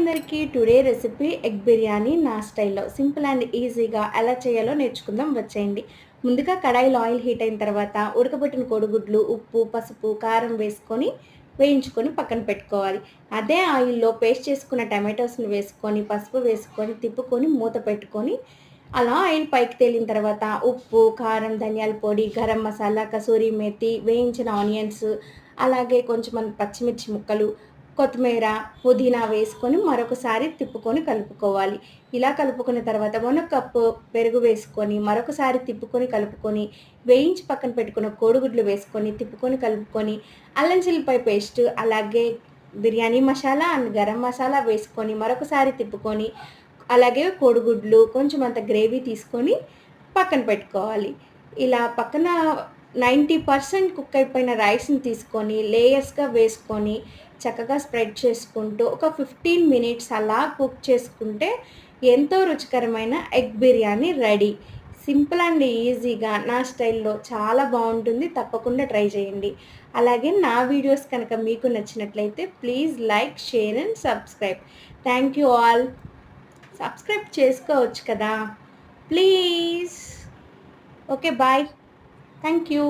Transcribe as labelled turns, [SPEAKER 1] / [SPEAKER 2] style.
[SPEAKER 1] అందరికీ today recipe egg biryani నా స్టైల్లో సింపుల్ అండ్ ఈజీగా ఎలా చేయాలో నేర్చుకుందాం వచ్చేయండి. ముందుగా కడాయిలో ఆయిల్ హీట్ అయిన తర్వాత ఉడకబెట్టిన కోడిగుడ్లు, ఉప్పు, పసుపు, కారం వేసుకొని వేయించుకొని పక్కన పెట్టుకోవాలి. అదే ఆయిల్‌లో పేస్ట్ చేసుకున్న టమాటోస్‌ని వేసుకొని, పసుపు వేసుకొని, తిప్పుకొని మూత పెట్టుకొని అలా ఆయిల్ పైకి తేలిన తర్వాత ఉప్పు, కారం, ధనియాల పొడి, గరం మసాలా, కసూరి మేతి, వేయించిన ఆనియన్స్, అలాగే కొంచెం పచ్చిమిర్చి ముక్కలు, కొత్తిమీర, పుదీనా వేసుకొని మరొకసారి తిప్పుకొని కలుపుకోవాలి. ఇలా కలుపుకున్న తర్వాత 1 కప్పు పెరుగు వేసుకొని, మరొకసారి తిప్పుకొని కలుపుకొని, వేయించి పక్కన పెట్టుకున్న కోడిగుడ్లు వేసుకొని, తిప్పుకొని కలుపుకొని, అల్లం చిల్లిపాయ పేస్ట్, అలాగే బిర్యానీ మసాలా అండ్ గరం మసాలా వేసుకొని, మరొకసారి తిప్పుకొని, అలాగే కోడిగుడ్లు, కొంచెం అంత గ్రేవీ తీసుకొని పక్కన పెట్టుకోవాలి. ఇలా పక్కన 90% కుక్ అయిపోయిన రైస్‌ని తీసుకొని లేయర్స్‌గా వేసుకొని చక్కగా స్ప్రెడ్ చేసుకుంటూ ఒక 15 మినిట్స్ అలా కుక్ చేసుకుంటే ఎంతో రుచికరమైన egg biryani ready. Simple and ఈజీగా నా స్టైల్‌లో చాలా బావుంటుంది. తప్పకుండా ట్రై చేయండి. అలాగే నా వీడియోస్ కనుక మీకు నచ్చినట్లయితే please like, share and subscribe. Thank you all. Subscribe చేసుకోవచ్చు కదా! Please. Okay. Bye. Thank you.